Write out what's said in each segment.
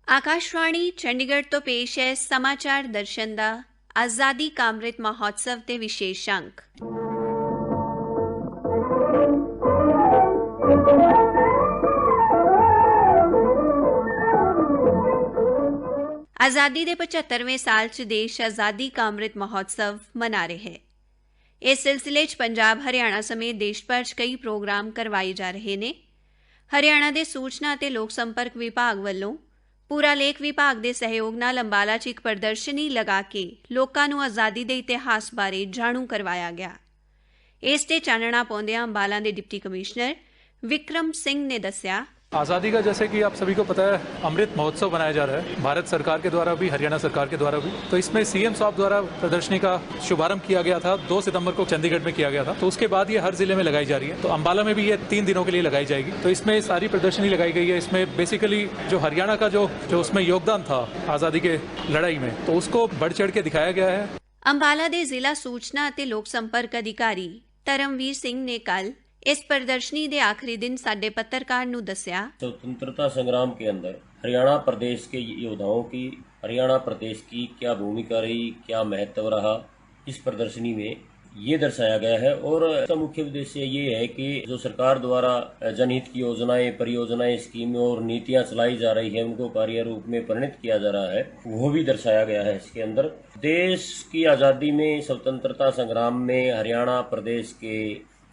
आकाशवाणी चंडीगढ़ तो पेश है समाचार दर्शन दा आज़ादी का अमृत महोत्सव के विशेष अंक। आज़ादी के 75वें साल च देश आज़ादी का अमृत महोत्सव मना रहे है। इस सिलसिले च पंजाब हरियाणा समेत देश भर च कई प्रोग्राम करवाए जा रहे ने। हरियाणा के सूचना ते लोक संपर्क विभाग वालों पूरा लेख विभाग के सहयोग नाल अंबाला च एक प्रदर्शनी लगा के लोकां नूं आज़ादी के इतिहास बारे जाणू करवाया गया। इस ते चानना पाउंदियां अंबाला के डिप्टी कमिश्नर विक्रम सिंह ने दस्सिया, आज़ादी का जैसे कि आप सभी को पता है अमृत महोत्सव मनाया जा रहा है, भारत सरकार के द्वारा भी, हरियाणा सरकार के द्वारा भी। तो इसमें सीएम साहब द्वारा प्रदर्शनी का शुभारंभ किया गया था, 2 सितंबर को चंडीगढ़ में किया गया था। तो उसके बाद ये हर जिले में लगाई जा रही है। तो अंबाला में भी ये 3 दिनों के लिए लगाई जाएगी। तो इसमें सारी प्रदर्शनी लगाई गई है। इसमें बेसिकली जो हरियाणा का जो उसमें योगदान था आज़ादी के लड़ाई में, तो उसको बढ़ चढ़ के दिखाया गया है। अंबाला के जिला सूचना ते लोक संपर्क अधिकारी धर्मवीर सिंह ने कल इस प्रदर्शनी के आखिरी दिन साडे पत्रकार नूं दस्सिया, स्वतंत्रता संग्राम के अंदर हरियाणा प्रदेश के योद्धाओं की, हरियाणा प्रदेश की क्या भूमिका रही, क्या महत्व रहा, इस प्रदर्शनी में ये दर्शाया गया है। और इसका मुख्य उद्देश्य ये है कि जो सरकार द्वारा जनहित की योजनाएं, परियोजनाएं, स्कीमें और नीतियां चलाई जा रही है, उनको कार्य रूप में परिणत किया जा रहा है, वो भी दर्शाया गया है। इसके अंदर देश की आज़ादी में, स्वतंत्रता संग्राम में हरियाणा प्रदेश के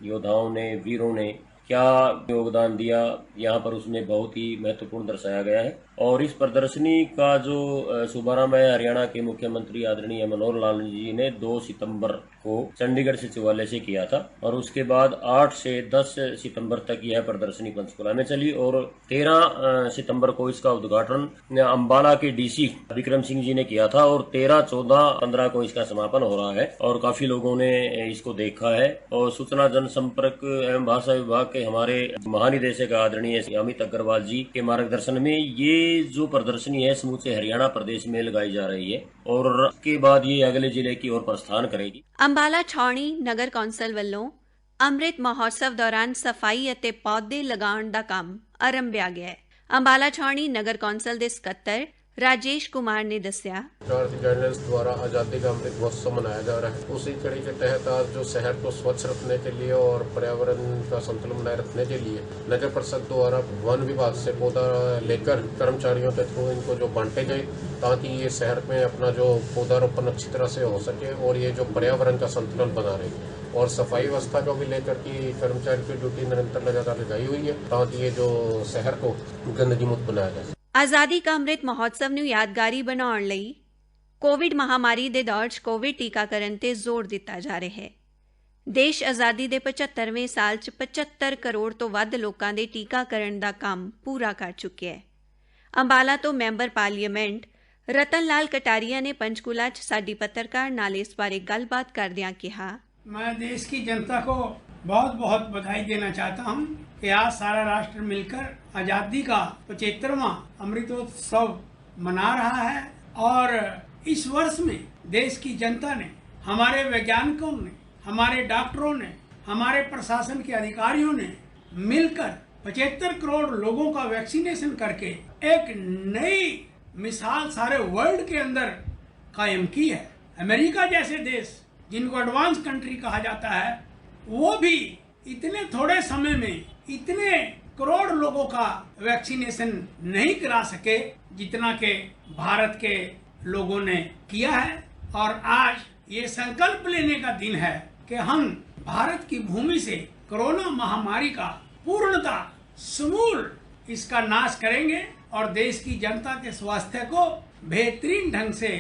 योद्धाओं ने, वीरों ने क्या योगदान दिया, यहाँ पर उसमें बहुत ही महत्वपूर्ण दर्शाया गया है। और इस प्रदर्शनी का जो शुभारंभ है हरियाणा के मुख्यमंत्री आदरणीय मनोहर लाल जी ने 2 सितंबर को चंडीगढ़ सचिवालय से किया था। और उसके बाद 8 से 10 सितंबर तक यह प्रदर्शनी पंचकुला में चली और 13 सितंबर को इसका उद्घाटन अंबाला के डीसी विक्रम सिंह जी ने किया था और 13, 14, 15 को इसका समापन हो रहा है। और काफी लोगों ने इसको देखा है। और सूचना जनसंपर्क एवं भाषा विभाग के हमारे महानिदेशक आदरणीय अमित अग्रवाल जी के मार्गदर्शन में ये जो प्रदर्शनी है समूचे हरियाणा प्रदेश में लगाई जा रही है और के बाद ये अगले जिले की ओर प्रस्थान करेगी। अंबाला छावनी नगर कौंसल वालों अमृत महोत्सव दौरान सफाई अते पौधे लगाउण दा काम आरंभिया गया है। अंबाला छावनी नगर कौंसल के सकत्तर राजेश कुमार ने दस्सिया, द्वारा आज़ादी का अमृत महोत्सव मनाया जा रहा है। उसी कड़ी के तहत आज जो शहर को स्वच्छ रखने के लिए और पर्यावरण का संतुलन बनाए रखने के लिए नगर परिषद द्वारा वन विभाग से पौधा लेकर कर्मचारियों के थ्रू इनको जो बांटे गए, ताकि ये शहर में अपना जो पौधारोपण अच्छी तरह से हो सके और ये जो पर्यावरण का संतुलन बना रहे। और सफाई व्यवस्था को भी लेकर की कर्मचारी की ड्यूटी निरंतर लगातार लगाई हुई है, ताकि ये जो शहर को गंदगी मुक्त बनाया जाए। आज़ादी का अमृत महोत्सव नूं यादगारी बनाउण लई कोविड महामारी दे दौर च कोविड टीकाकरण ते जोर दिता जा रहा है। देश आज़ादी के 75वें साल च 75 करोड़ तो वध लोकां दे टीकाकरण दा काम पूरा कर चुके है। अंबाला तो मैंबर पार्लीमेंट रतन लाल कटारिया ने पंचकुला च साडी पत्रकार नाल इस बारे गलबात करदियां कहा, मैं देश की जनता को बहुत बहुत बधाई देना चाहता हूं कि आज सारा राष्ट्र मिलकर आज़ादी का 75वां अमृतोत्सव मना रहा है। और इस वर्ष में देश की जनता ने, हमारे वैज्ञानिकों ने, हमारे डॉक्टरों ने, हमारे प्रशासन के अधिकारियों ने मिलकर 75 करोड़ लोगों का वैक्सीनेशन करके एक नई मिसाल सारे वर्ल्ड के अंदर कायम की है। अमेरिका जैसे देश जिनको एडवांस कंट्री कहा जाता है, वो भी इतने थोड़े समय में इतने करोड़ लोगों का वैक्सीनेशन नहीं करा सके जितना के भारत के लोगों ने किया है। और आज ये संकल्प लेने का दिन है कि हम भारत की भूमि से कोरोना महामारी का पूर्णता समूल इसका नाश करेंगे और देश की जनता के स्वास्थ्य को बेहतरीन ढंग से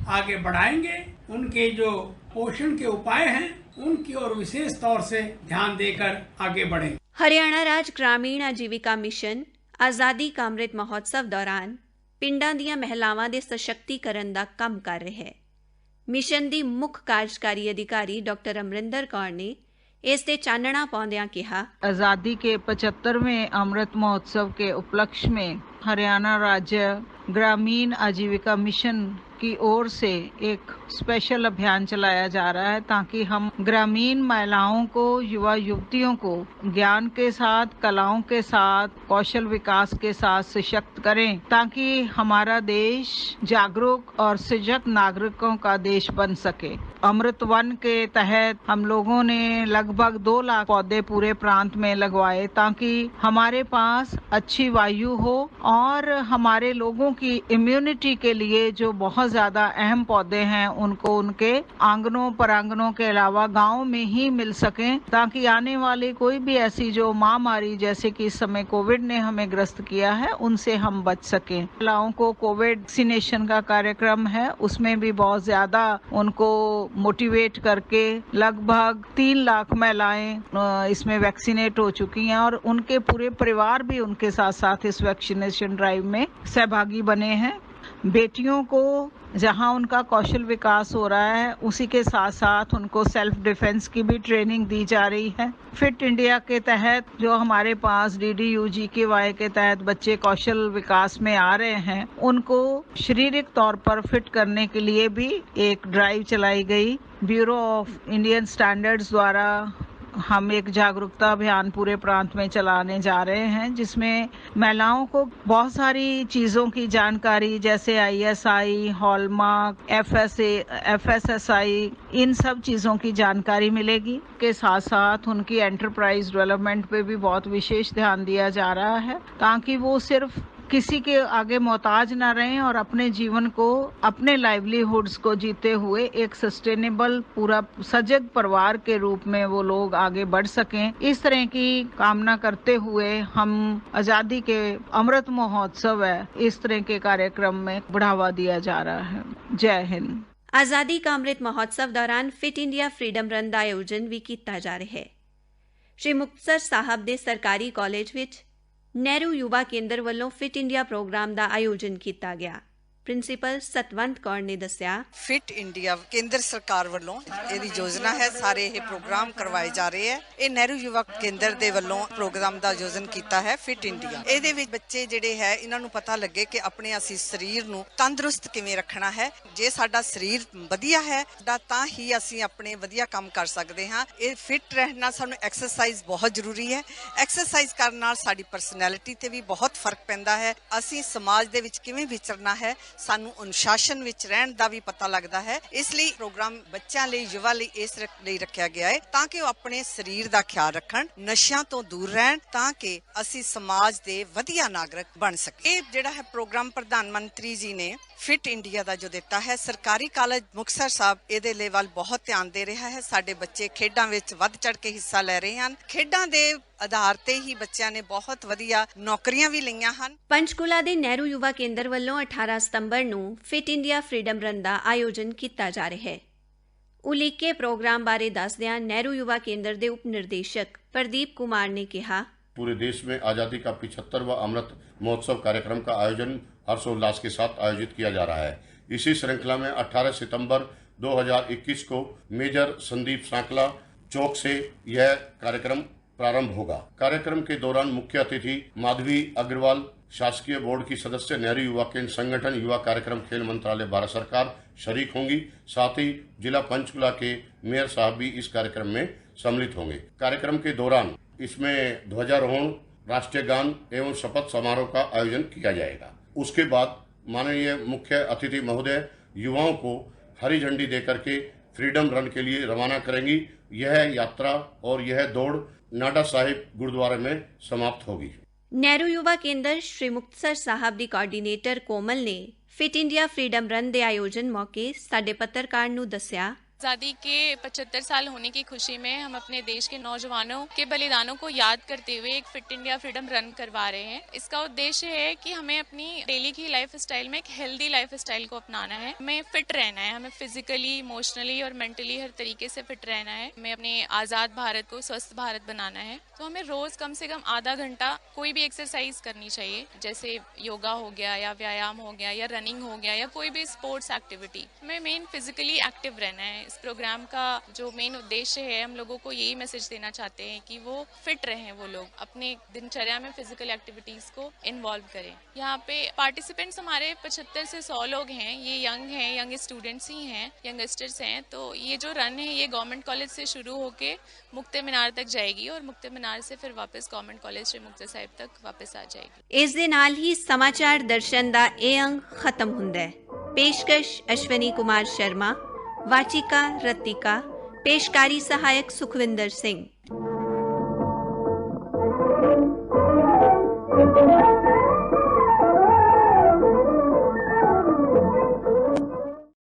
आगे बढ़ाएंगे। उनके जो पोषण के उपाय हैं उनकी ओर विशेष तौर से ध्यान देकर आगे बढ़ें। हरियाणा राज्य ग्रामीण आजीविका मिशन आज़ादी का अमृत महोत्सव दौरान पिंडां दीयां महिलावां दे सशक्तिकरण दा काम कर रहा है। मिशन दी मुख्य कार्यकारी अधिकारी डॉक्टर अमरिंदर कौर ने इस ते चानना पाउंदियां कहा, आज़ादी के 75वें अमृत महोत्सव के उपलक्ष्य में हरियाणा राज्य ग्रामीण आजीविका मिशन की ओर से एक स्पेशल अभियान चलाया जा रहा है ताकि हम ग्रामीण महिलाओं को, युवा युवतियों को ज्ञान के साथ, कलाओं के साथ, कौशल विकास के साथ सशक्त करें ताकि हमारा देश जागरूक और सजग नागरिकों का देश बन सके। अमृत वन के तहत हम लोगों ने लगभग 2 लाख पौधे पूरे प्रांत में लगवाए ताकि हमारे पास अच्छी वायु हो और हमारे लोगों की इम्यूनिटी के लिए जो बहुत ज्यादा अहम पौधे हैं उनको उनके आंगनों परांगनों के अलावा गांव में ही मिल सकें ताकि आने वाली कोई भी ऐसी जो महामारी जैसे कि इस समय कोविड ने हमें ग्रस्त किया है उनसे हम बच सकें। महिलाओं को कोविड वैक्सीनेशन का कार्यक्रम है, उसमें भी बहुत ज्यादा उनको मोटिवेट करके लगभग 3 लाख महिलाएं इसमें वैक्सीनेट हो चुकी हैं और उनके पूरे परिवार भी उनके साथ साथ इस वैक्सीनेशन ड्राइव में सहभागी बने हैं। बेटियों को जहां उनका कौशल विकास हो रहा है उसी के साथ साथ उनको सेल्फ डिफेंस की भी ट्रेनिंग दी जा रही है। फिट इंडिया के तहत जो हमारे पास DDU-GKY के तहत बच्चे कौशल विकास में आ रहे हैं उनको शारीरिक तौर पर फिट करने के लिए भी एक ड्राइव चलाई गई। ब्यूरो ऑफ इंडियन स्टैंडर्ड्स द्वारा हम एक जागरूकता अभियान पूरे प्रांत में चलाने जा रहे हैं जिसमें महिलाओं को बहुत सारी चीजों की जानकारी जैसे ISI, हॉलमार्क, FSSI इन सब चीजों की जानकारी मिलेगी। के साथ साथ उनकी एंटरप्राइज डेवलपमेंट पे भी बहुत विशेष ध्यान दिया जा रहा है ताकि वो सिर्फ किसी के आगे मोहताज न रहें और अपने जीवन को, अपने लाइवलीहुड्स को जीते हुए एक सस्टेनेबल पूरा सजग परिवार के रूप में वो लोग आगे बढ़ सकें। इस तरह की कामना करते हुए हम आजादी के अमृत महोत्सव है इस तरह के कार्यक्रम में बढ़ावा दिया जा रहा है। जय हिंद। आजादी का अमृत महोत्सव दौरान फिट इंडिया फ्रीडम रन का आयोजन भी किया जा रहा है। श्री मुक्तसर साहब के सरकारी कॉलेज विच नेहरू युवा केंद्र ਵੱਲੋਂ ਫਿਟ ਇੰਡੀਆ ਪ੍ਰੋਗਰਾਮ ਦਾ ਆਯੋਜਨ ਕੀਤਾ ਗਿਆ। प्रिंसीपल सतवंत कौर ने दस्या फिट इंडिया केंद्र सरकार ਵੱਲੋਂ ਇਹਦੀ ਯੋਜਨਾ ਹੈ। ਸਾਰੇ ਇਹ ਪ੍ਰੋਗਰਾਮ ਕਰਵਾਏ ਜਾ ਰਹੇ ਹੈ। ਇਹ ਨਹਿਰੂ ਯੁਵਾ ਕੇਂਦਰ ਦੇ ਵੱਲੋਂ ਪ੍ਰੋਗਰਾਮ ਦਾ ਆਯੋਜਨ ਕੀਤਾ ਹੈ ਫਿਟ ਇੰਡੀਆ। ਇਹਦੇ ਵਿੱਚ ਬੱਚੇ ਜਿਹੜੇ ਹੈ ਇਹਨਾਂ ਨੂੰ ਪਤਾ ਲੱਗੇ ਕਿ ਆਪਣੇ ਅਸੀਂ ਸਰੀਰ ਨੂੰ ਤੰਦਰੁਸਤ ਕਿਵੇਂ ਰੱਖਣਾ ਹੈ। ਜੇ ਸਾਡਾ ਸਰੀਰ ਵਧੀਆ ਹੈ ਤਾਂ ਹੀ ਅਸੀਂ ਆਪਣੇ ਵਧੀਆ ਕੰਮ ਕਰ ਸਕਦੇ ਹਾਂ। ਇਹ ਫਿਟ ਰਹਿਣਾ ਸਾਨੂੰ ਐਕਸਰਸਾਈਜ਼ ਬਹੁਤ ਜ਼ਰੂਰੀ ਹੈ। ਐਕਸਰਸਾਈਜ਼ ਕਰਨ ਨਾਲ ਸਾਡੀ ਪਰਸਨੈਲਿਟੀ ਤੇ ਵੀ ਬਹੁਤ ਫਰਕ ਪੈਂਦਾ ਹੈ। ਅਸੀਂ ਸਮਾਜ ਦੇ ਵਿੱਚ ਕਿਵੇਂ ਵਿਚਰਨਾ ਹੈ, ਸਾਨੂੰ ਅਨੁਸ਼ਾਸਨ ਵਿੱਚ ਰਹਿਣ ਦਾ ਵੀ ਪਤਾ ਲੱਗਦਾ ਹੈ। ਇਸ ਲਈ ਪ੍ਰੋਗਰਾਮ ਬੱਚਿਆਂ ਲਈ, ਯੁਵਾ ਲਈ ਇਸ ਲਈ ਰੱਖਿਆ ਗਿਆ ਹੈ ਤਾਂ ਕਿ ਉਹ ਆਪਣੇ ਸਰੀਰ ਦਾ ਖਿਆਲ ਰੱਖਣ, ਨਸ਼ਿਆਂ ਤੋਂ ਦੂਰ ਰਹਿਣ ਤਾਂ ਕਿ ਅਸੀਂ ਸਮਾਜ ਦੇ ਵਧੀਆ ਨਾਗਰਿਕ ਬਣ ਸਕੀਏ। ਇਹ ਜਿਹੜਾ ਹੈ ਪ੍ਰੋਗਰਾਮ ਪ੍ਰਧਾਨ ਮੰਤਰੀ ਜੀ ਨੇ ਫਿਟ ਇੰਡੀਆ ਦਾ ਜੋ ਦਿੱਤਾ ਹੈ, ਸਰਕਾਰੀ ਕਾਲਜ ਮੁਕਤਸਰ ਸਾਹਿਬ ਇਹਦੇ ਲਈ ਵੱਲ ਬਹੁਤ ਧਿਆਨ ਦੇ ਰਿਹਾ ਹੈ। ਸਾਡੇ ਬੱਚੇ ਖੇਡਾਂ ਵਿੱਚ ਵੱਧ ਚੜ ਕੇ ਹਿੱਸਾ ਲੈ ਰਹੇ ਹਨ। ਖੇਡਾਂ ਦੇ ਆਧਾਰ ਤੇ ਹੀ ਬੱਚਿਆਂ ਨੇ ਬਹੁਤ ਵਧੀਆ ਨੌਕਰੀਆਂ ਵੀ ਲਈਆਂ ਹਨ। पंचकूला ਦੇ ਨਹਿਰੂ युवा केंद्र ਵੱਲੋਂ 18 ਸਤੰਬਰ ਨੂੰ ਫਿਟ ਇੰਡੀਆ ਫਰੀडम ਰਨ ਦਾ ਆਯੋਜਨ ਕੀਤਾ ਜਾ ਰਿਹਾ ਹੈ। ਉਲੀਕੇ ਪ੍ਰੋਗਰਾਮ ਬਾਰੇ ਦੱਸਦਿਆਂ ਨਹਿਰੂ युवा केंद्र ਦੇ ਉਪ ਨਿਰਦੇਸ਼ਕ प्रदीप कुमार ने कहा, पूरे देश में आज़ादी का 75वां अमृत महोत्सव कार्यक्रम का आयोजन हर्षोल्लास के साथ आयोजित किया जा रहा है। इसी श्रृंखला में 18 सितंबर 2021 को मेजर संदीप सांकला चौक से यह कार्यक्रम प्रारंभ होगा। कार्यक्रम के दौरान मुख्य अतिथि माधवी अग्रवाल, शासकीय बोर्ड की सदस्य, नेहरू युवा केंद्र संगठन, युवा कार्यक्रम, खेल मंत्रालय, भारत सरकार शरीक होंगी। साथ ही जिला पंचकुला के मेयर साहब भी इस कार्यक्रम में सम्मिलित होंगे। कार्यक्रम के दौरान इसमें ध्वजारोहण, राष्ट्रीय गान एवं शपथ समारोह का आयोजन किया जाएगा। उसके बाद माननीय मुख्य अतिथि महोदय युवाओं को हरी झंडी देकर के फ्रीडम रन के लिए रवाना करेंगी। यह यात्रा और यह दौड़ नाडा साहिब गुरुद्वारे में समाप्त होगी। ਨਹਿਰੂ युवा केंद्र श्री मुक्तसर साहब ਦੀ ਕੋਆਰਡੀਨੇਟਰ ਕੋਮਲ ਨੇ ਫਿਟ ਇੰਡੀਆ ਫਰੀडम ਰਨ ਦੇ ਆਯੋਜਨ ਮੌਕੇ ਸਾਡੇ ਪੱਤਰਕਾਰ ਨੂੰ ਦੱਸਿਆ, आज़ादी के 75 साल होने की खुशी में हम अपने देश के नौजवानों के बलिदानों को याद करते हुए एक फिट इंडिया फ्रीडम रन करवा रहे हैं। इसका उद्देश्य है कि हमें अपनी डेली की लाइफ स्टाइल में एक हेल्दी लाइफ स्टाइल को अपनाना है। हमें फिट रहना है, हमें फिजिकली, इमोशनली और मेंटली हर तरीके से फिट रहना है। हमें अपने आज़ाद भारत को स्वस्थ भारत बनाना है। तो हमें रोज़ कम से कम आधा घंटा कोई भी एक्सरसाइज करनी चाहिए, जैसे योगा हो गया या व्यायाम हो गया या रनिंग हो गया या कोई भी स्पोर्ट्स एक्टिविटी। हमें मेन फिजिकली एक्टिव रहना है। इस प्रोग्राम का जो मेन उद्देश्य है, हम लोगों को यही मैसेज देना चाहते हैं कि वो फिट रहें, वो लोग अपने दिनचर्या में फिजिकल एक्टिविटीज को इन्वॉल्व करें। यहाँ पे पार्टिसिपेंट्स हमारे 75 से 100 लोग हैं। ये यंग स्टूडेंट्स ही हैं, यंगस्टर्स हैं। तो ये जो रन है ये गवर्नमेंट कॉलेज से शुरू होके मुक्ते मीनार तक जाएगी और मुक्ते मीनार से फिर वापस गवर्नमेंट कॉलेज श्री मुक्तसर साहिब तक वापस आ जाएगी। ਇਸ ਦੇ ਨਾਲ ਹੀ ਸਮਾਚਾਰ ਦਰਸ਼ਨ ਦਾ ਇਹ ਅੰਕ ਖਤਮ ਹੁੰਦਾ ਹੈ। पेशकश अश्विनी कुमार शर्मा, वाचिका रतिका, पेशकारी सहायक सुखविंदर सिंह।